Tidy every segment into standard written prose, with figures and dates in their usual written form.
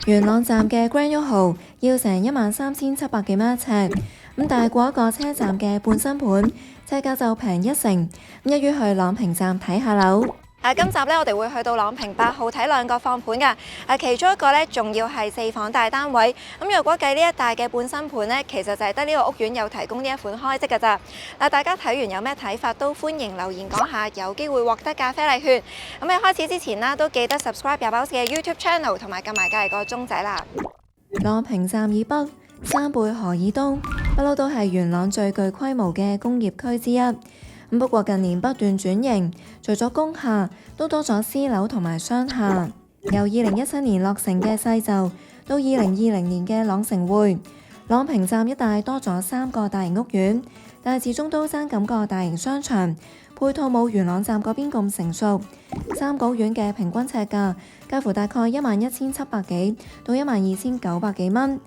元朗站嘅 Grand 1號要成13,700幾蚊一尺，咁大過一個車站嘅半新盤，尺價就平一成。一於去朗屏站睇下樓。今集呢，我哋會去到朗屏8號睇兩個放盤㗎。其中一個呢，仲要係4房大單位。咁若果計呢一帶嘅半新盤呢，其實就係得呢個屋苑有提供呢一款開則㗎咋。大家睇完有咩睇法都歡迎留言講下，有機會獲得咖啡禮券。咁喺開始之前啦，都記得 subscribe 廿把嘅 YouTube channel 同埋撳埋隔離個鐘仔啦。朗屏站以北、山貝河以東，不嬲都係元朗最具規模嘅工業區之一。不過近年不斷轉型，除咗工廈，都多咗私樓同埋商廈。由2017年落成嘅世就，到2020年嘅朗城匯，朗屏站一帶多咗3個大型屋苑，但係始終都爭咁個大型商場，配套冇元朗站嗰邊咁成熟。3個屋苑嘅平均尺價介乎大概11,700幾到12,900幾蚊。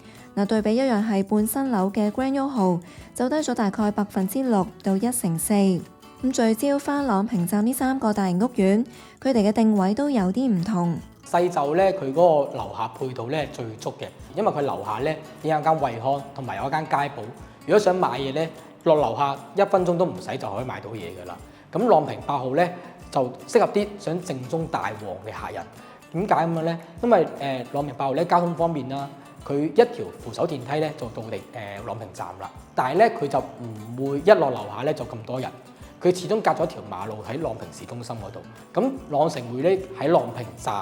對比一樣係半新樓嘅 Grand 1號，就低咗大概6%到1成4。聚焦翻朗屏站呢3個大型屋苑，佢哋嘅定位都有啲唔同。世就咧，佢嗰個樓下配套咧最足嘅，因為佢樓下咧已經有間惠康同埋有一間街鋪。如果想買嘢咧，落樓下1分鐘都唔使就可以買到嘢㗎啦。咁朗屏8號咧就適合啲想正宗大旺嘅客人。點解咁樣咧？因為朗屏8號咧交通方便啦。佢一條扶手電梯咧就到朗屏站啦，但係咧佢就唔會一落樓下咧就咁多人，佢始終隔咗條馬路喺朗屏市中心嗰度。咁朗城匯咧喺朗屏站、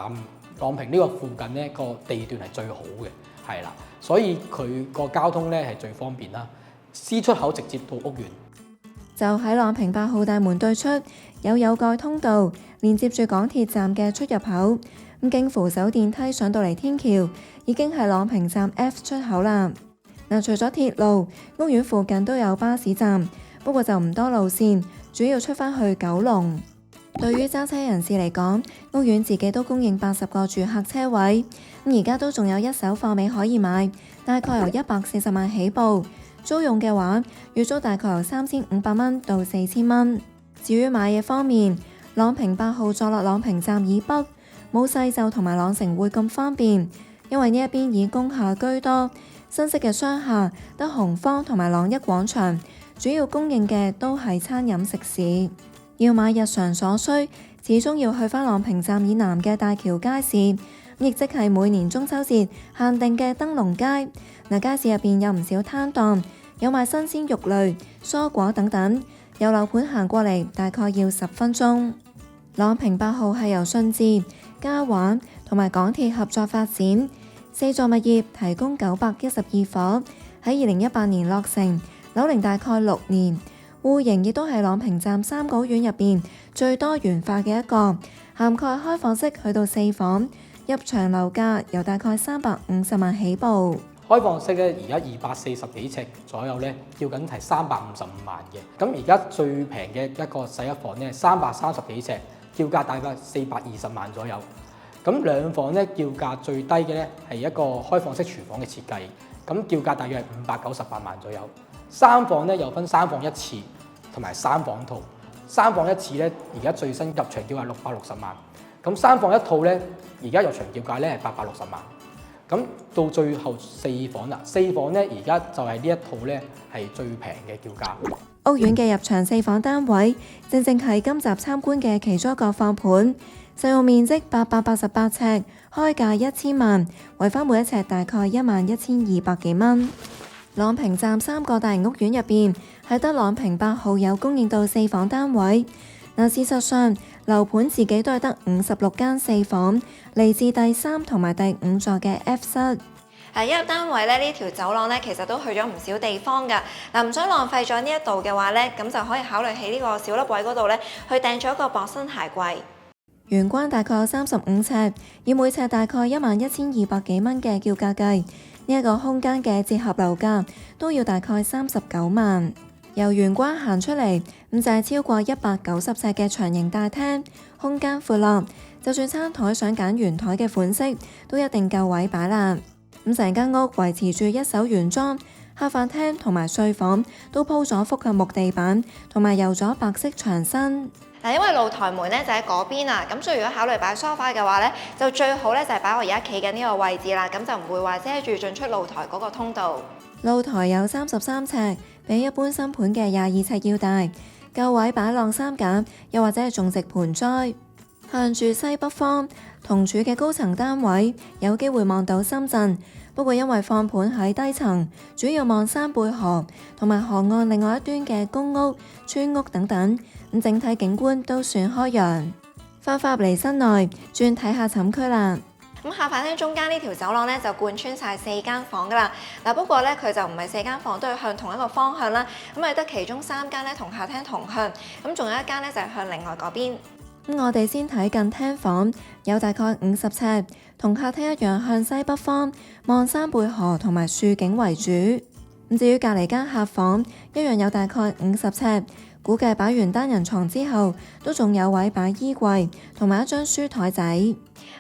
朗屏呢個附近咧個地段係最好嘅，係啦，所以佢個交通咧係最方便啦，C出口直接到屋苑。就喺朗屏8號大門對出有蓋通道連接住港鐵站嘅出入口，經扶手電梯上到嚟天橋，已經係朗屏站 F 出口啦。除咗鐵路，屋苑附近都有巴士站，不過就唔多路線，主要出返去九龍。對於揸車人士嚟講，屋苑自己都供應80個住客車位，而家都仲有一手貨尾可以買，大概由140萬起步。租用嘅話，月租大概由3,500蚊到4,000蚊。至於買嘢方面，朗屏8號坐落朗屏站以北，冇世就同埋朗城匯咁方便，因為呢一邊以工廈居多，新式嘅商廈得紅坊同埋朗一廣場，主要供應嘅都係餐飲食肆。要買日常所需，始終要去返朗屏站以南嘅大橋街市，亦即係每年中秋節限定嘅燈籠街。街市入邊有唔少攤檔，有賣新鮮肉類、蔬果等等。由樓盤行過嚟大概要10分鐘。朗屏8號係由信置、嘉華同埋港鐵合作發展，4座物業提供912伙，喺2018年落成，樓齡大概6年。戶型亦都係朗屏站3個屋苑入邊最多元化嘅一個，涵蓋開放式去到4房，入場樓價由大概350萬起步。開放式咧，而家240幾尺左右咧，叫緊係355萬嘅。咁而家最平嘅一個細一房咧，330幾尺，叫價大概420萬左右。咁兩房咧，叫價最低嘅咧係一個開放式廚房嘅設計，咁叫價大約係598萬左右。三房咧又分3房1廁同埋3房套。3房1廁咧，而家最新入場叫價660萬。咁3房1套咧，而家入場叫價咧係860萬。咁到最後4房啦，4房咧而家就係呢一套咧係最平嘅叫價。屋苑嘅入場4房單位，正係今集參觀嘅其中一個放盤，實用面積888尺，開價1000萬，維翻每一尺大概11,200幾蚊。朗屏站3個大型屋苑入邊，係得朗屏8號有供應到4房單位。事實上，樓盤自己都係得56間4房，嚟自第3同埋第5座嘅 F 室。一入單位咧，呢條走廊咧其實都去咗唔少地方㗎。唔想浪費咗呢一度嘅話咧，咁就可以考慮喺呢個小粒位嗰度咧，去訂咗一個薄身鞋櫃。玄關大概有35尺，以每尺大概11,200幾蚊嘅叫價計，呢一個空間嘅折合樓價都要大概39萬。由玄關行出嚟，就係超過190尺嘅長形大廳，空間闊落，就算餐台想揀圓台嘅款式，都一定夠位擺啦。成間屋維持住一手原裝，客飯廳同埋睡房都鋪咗複合木地板，同埋油咗白色牆身。嗱，因為露台門咧就喺嗰邊啊，咁所以如果考慮擺梳化嘅話咧，就最好咧就係擺我而家企緊呢個位置啦，咁就唔會話遮住進出露台嗰個通道。露台有33尺，比一般新盤嘅22尺要大，夠位擺晾衫架，又或者係種植盆栽。向住西北方，同處嘅高層單位有機會望到深圳，不過因為放盤喺低層，主要望山貝河同埋河岸另外一端嘅公屋、村屋等等，咁整體景觀都算開揚。翻返入嚟室內，轉睇下寢區啦。咁下飯廳中間呢條走廊咧就貫穿晒4間房噶啦，嗱不過咧佢就唔係4間房都係向同一個方向啦，咁係得其中3間咧同客廳同向，咁仲有一間咧就係向另外嗰邊。我哋先睇近廳房，有大概50尺，同客廳一樣向西北方，望山貝河同埋樹景為主。至於隔離間客房，一樣有大概50尺，估計擺完單人床之後，都仲有位擺衣櫃同埋一張書台仔。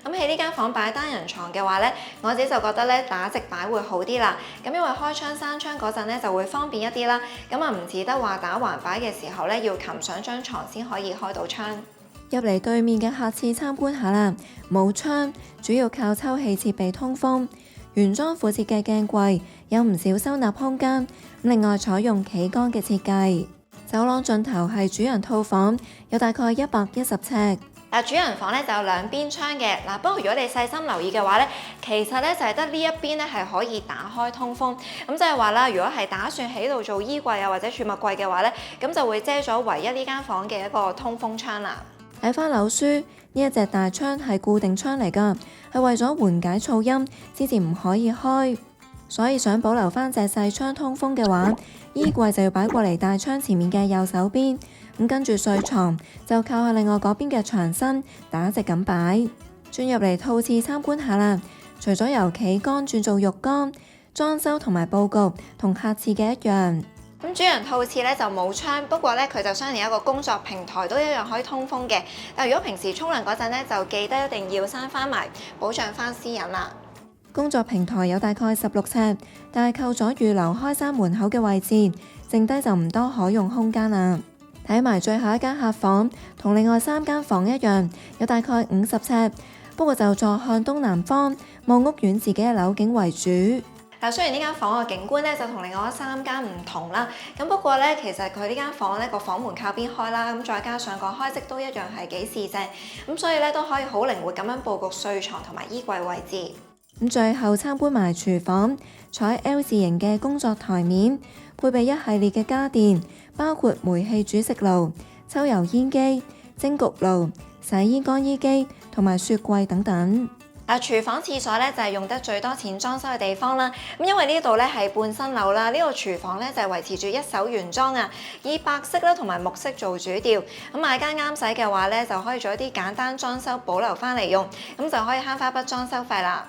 咁喺呢間房擺單人床嘅話咧，我自己就覺得咧打直擺會好啲啦。咁因為開窗閂窗嗰陣咧就會方便一啲啦。咁啊唔似得話打橫擺嘅時候咧要擒上張床先可以開到窗。入嚟對面嘅客廁參觀下啦，冇窗，主要靠抽氣設備通風。原裝附設嘅鏡櫃有唔少收納空間。另外採用企缸嘅設計。走廊盡頭係主人套房，有大概110尺。主人房咧就有兩邊窗嘅，不過如果你細心留意嘅話咧，其實咧就係得呢一邊咧係可以打開通風，咁即係話啦，如果係打算喺度做衣櫃啊或者儲物櫃嘅話咧，咁就會遮咗唯一呢間房嘅一個通風窗啦。睇翻樓書，呢一隻大窗係固定窗嚟㗎，係為咗緩解噪音，之前唔可以開，所以想保留翻隻細窗通風嘅話，衣櫃就要擺過嚟大窗前面嘅右手邊，咁跟住睡床就靠喺另外嗰邊嘅牆身打直咁擺。轉入嚟套廁參觀下啦，除咗由企缸轉做浴缸，裝修同埋佈局同客廁嘅一樣。咁主人套廁咧就冇窗，不過咧佢就相連一個工作平台，都一樣可以通風嘅。但如果平時沖涼嗰陣咧，就記得一定要閂翻埋，保障翻私隱啦。工作平台有大概16尺，但係扣咗預留開山門口嘅位置，剩低就唔多可用空間啦。睇埋最後一間客房，同另外3間房一樣，有大概50尺，不過就坐向東南方，望屋苑自己嘅樓景為主。雖然呢間房嘅景觀咧就同另外3間唔同啦，咁不過咧其實佢呢間房咧個房門靠邊開啦，咁再加上個開積都一樣係幾四正，咁所以咧都可以好靈活咁樣佈局睡床同埋衣櫃位置。咁最後參觀埋廚房，採 L 字形嘅工作台面，配備一系列嘅家電，包括煤氣煮食爐、抽油煙機、蒸焗爐、洗衣乾衣機同埋雪櫃等等。廚房廁所咧就係用得最多錢裝修嘅地方啦。咁因為呢度咧係半新樓啦，呢個廚房咧就係維持住一手原裝啊，以白色啦同埋木色做主調。咁買家啱使嘅話咧，就可以做一啲簡單裝修保留翻嚟用，咁就可以慳翻筆裝修費啦。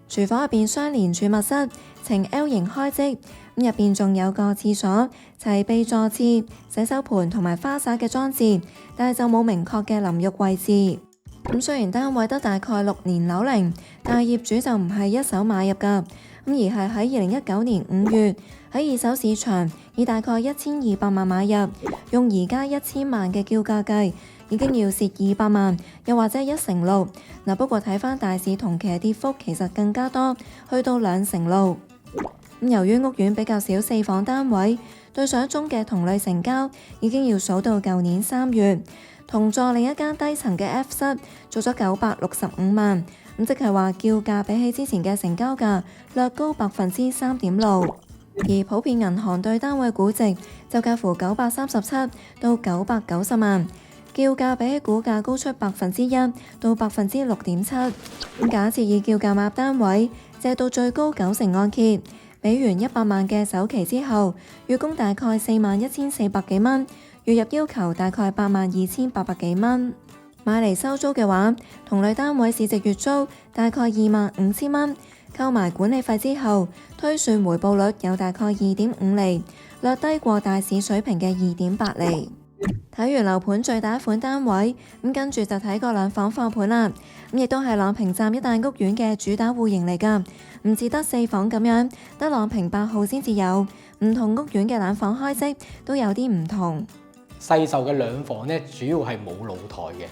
廚房入邊相連儲物室，呈 L 型開積，咁入邊仲有個廁所，齊備坐廁、洗手盆同埋花灑嘅裝置，但係就冇明確嘅淋浴位置。咁雖然單位得大概6年樓齡，但係業主就唔係一手買入㗎，而係喺2019年5月喺二手市場以大概1200萬買入，用而家1000萬嘅叫價計，已經要蝕200萬，又或者1/6。不過睇返大市同期嘅跌幅其實更加多，去到2/6。由於屋苑比較少4房單位，對上一宗嘅同類成交已經要數到舊年3月。同座另一間低層嘅 F 室做咗965萬，咁即係話叫價比起之前嘅成交價略高3.6%，而普遍銀行對單位估值就介乎937到990萬，叫價比起估價高出1%到6.7%。咁假設以叫價買單位，借到最高90%按揭，俾完100萬嘅首期之後，月供大概41400幾蚊。月入要求大概82800幾蚊，買嚟收租嘅話，同類單位市值月租大概25000蚊，扣埋管理費之後，推算回報率有大概2.5厘，略低過大市水平嘅2.8厘。睇完樓盤最大一款單位，咁跟住就睇個兩房放盤啦，咁亦都係朗屏站一帶屋苑嘅主打戶型嚟㗎，唔似得4房咁樣，得朗屏8號先至有，唔同屋苑嘅兩房開積都有啲唔同。細售嘅兩房咧，主要係冇露台嘅，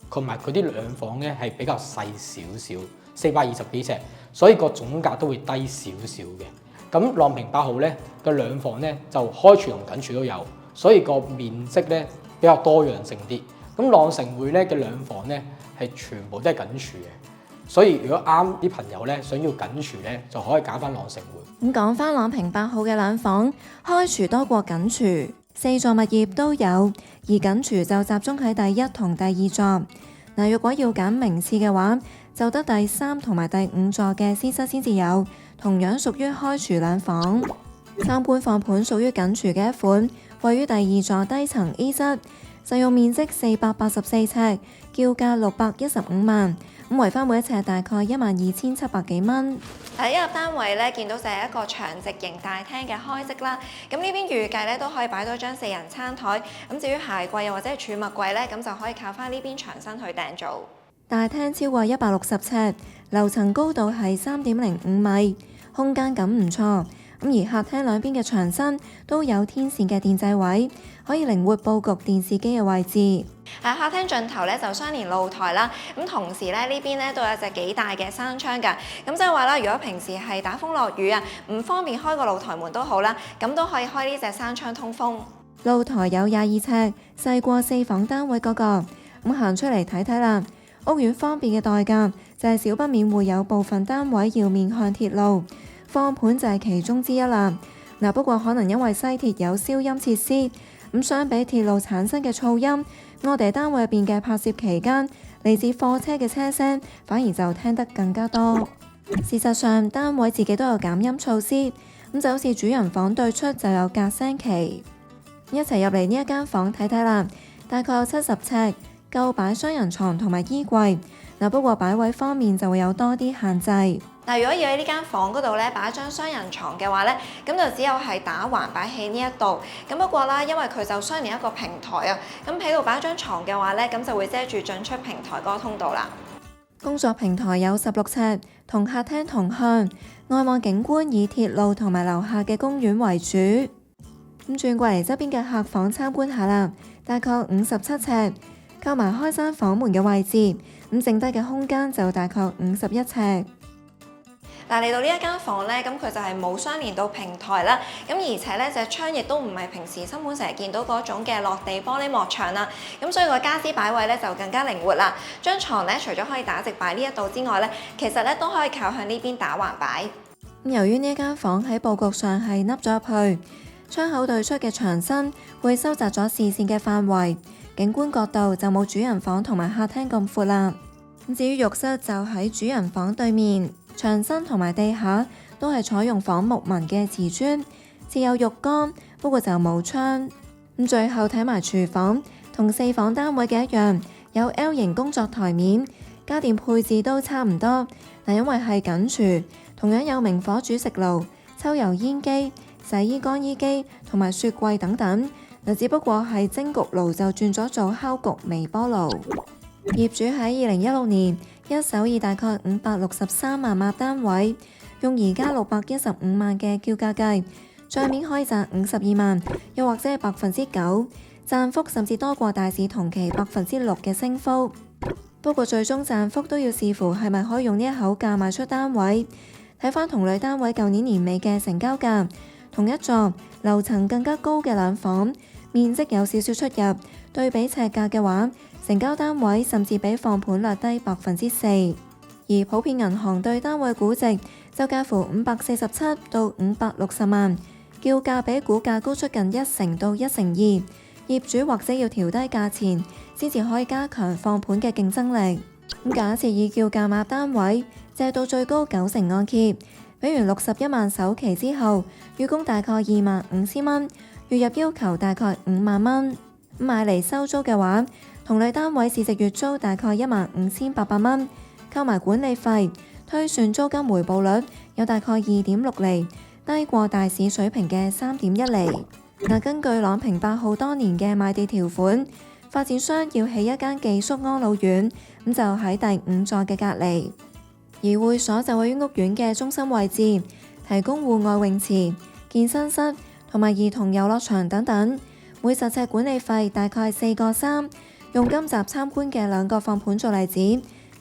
同埋佢啲兩房咧係比較細少少，420幾尺，所以個總價都會低少少嘅。咁朗屏8號咧嘅兩房咧就開廚同緊廚都有，所以個面積咧比較多樣性啲。咁朗城匯咧嘅兩房咧係全部都係緊廚嘅，所以如果啱啲朋友咧想要緊廚咧，就可以揀翻朗城匯。咁講翻朗屏8號嘅兩房，開廚多過緊廚，4座物業都有，而緊廚就集中喺第一同第二座。嗱，如果要揀名次嘅話，就得第3同埋第5座嘅 C 室先至有，同樣屬於開廚兩房。參觀放盤屬於緊廚嘅一款，位於第2座低層 A 室，實用面積484尺，叫價615萬，咁圍翻每一尺大概12700幾蚊。第一入單位咧，見到就係一個長直型大廳嘅開式啦。咁呢邊預計咧都可以擺多張4人餐台。咁至於鞋櫃又或者係儲物櫃咧，咁就可以靠翻呢邊牆身去訂做。大廳超過160尺，樓層高度係3.05米，空間感唔錯。咁而客廳兩邊嘅牆身都有天線嘅電掣位，可以靈活佈局電視機嘅位置。喺客廳盡頭咧就相連露台啦，咁同時咧呢邊咧都有一隻幾大嘅紗窗㗎，咁即係話啦，如果平時係打風落雨啊，唔方便開個露台門都好啦，咁都可以開呢隻紗窗通風。露台有22尺，細過4房單位嗰個，咁行出嚟睇睇啦。屋苑方便嘅代價就係少不免會有部分單位要面向鐵路，放盤就係其中之一啦。嗱，不過可能因為西鐵有消音設施，咁相比鐵路產生嘅噪音，我哋單位入邊嘅拍攝期間，嚟自貨車嘅車聲反而就聽得更加多。事實上，單位自己都有減音措施，咁就好似主人房對出就有隔聲期。一齊入嚟呢一間房睇睇啦，大概有70尺，夠擺雙人床同埋衣櫃。嗱，不過擺位方面就會有多啲限制。嗱，如果要喺呢間房嗰度咧擺一張雙人床嘅話咧，咁就只有係打橫擺喺呢一度。咁不過啦，因為佢就相連一個平台啊，咁喺度擺一張床嘅話咧，咁就會遮住進出平台嗰個通道啦。工作平台有16尺，同客廳同向，外望景觀以鐵路同埋樓下嘅公園為主。咁轉過嚟側邊嘅客房參觀下啦，大概57尺，靠埋開山房門嘅位置，咁剩低嘅空間就大概51尺。嗱，嚟到呢一間房咧，咁佢就係冇相連到平台啦，咁而且咧隻窗亦都唔係平時新盤成日見到嗰種嘅落地玻璃幕牆啦，咁所以個傢俬擺位咧就更加靈活啦。張床咧除咗可以打直擺呢一度之外咧，其實咧都可以靠向呢邊打橫擺。由於呢一間房喺佈局上係凹咗入去，窗口對出嘅牆身會收窄咗視線嘅範圍，景觀角度就冇主人房同埋客廳咁闊啦。至於浴室就喺主人房對面，牆身同埋地下都係採用仿木紋嘅瓷磚，設有浴缸，不過就冇窗。咁最後睇埋廚房，同4房單位嘅一樣，有 L 型工作台面，家電配置都差唔多。但因為係緊廚，同樣有明火煮食爐、抽油煙機、洗衣乾衣機同埋雪櫃等等。只不過係蒸焗爐就轉咗做烤焗微波爐。業主喺2016年一手以大概563萬買單位，用而家615萬嘅叫價計，帳面可以賺52萬，又或者係9%，賺幅甚至多過大市同期6%嘅升幅。不過最終賺幅都要視乎係咪可以用呢一口價賣出單位。睇返同類單位舊年年尾嘅成交價，同一座樓層更加高嘅兩房，面積有少少出入，對比尺價嘅話，成交單位甚至比放盤略低4%。而普遍銀行對單位估值就介乎547到560萬，叫價比股價高出近1成到1成2。業主或者要調低價錢，先至可以加強放盤嘅競爭力。咁假設以叫價買單位，借到最高9成按揭，比如61萬首期之後，預供大概25000蚊，月入要求大概5萬蚊。買嚟收租嘅話，同類單位市值月租大概15800蚊，扣埋管理費，推算租金回報率有大概2.6厘，低過大市水平嘅3.1厘。根據朗屏8號當年嘅賣地條款，發展商要起一間寄宿安老院，咁就喺第5座嘅隔離，而會所就位於屋苑嘅中心位置，提供戶外泳池、健身室同埋兒童遊樂場等等。每實尺管理費大概係4個3。用今集參觀嘅2個放盤做例子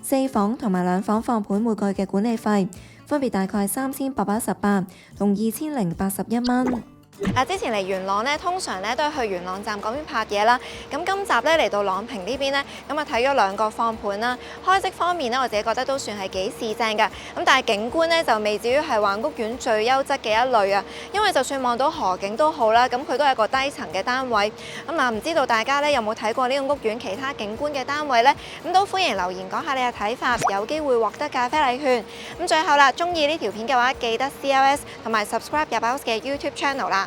，4房同埋2房放盤每個月嘅管理費分別大概3818同2081蚊。之前嚟元朗咧，通常咧都係去元朗站嗰邊拍嘢啦。咁今集咧嚟到朗屏呢邊咧，咁啊睇咗2個放盤啦。開則方面咧，我自己覺得都算係幾市正㗎。咁但係景觀咧就未至於係話屋苑最優質嘅一類啊。因為就算望到河景都好啦，咁佢都係一個低層嘅單位。咁唔知道大家咧有冇睇過呢個屋苑其他景觀嘅單位呢？咁都歡迎留言講下你嘅睇法，有機會獲得咖啡禮券。咁最後啦，中意呢條片嘅話，記得 CLS 同埋 subscribe 入 House 嘅 YouTube channel 啦。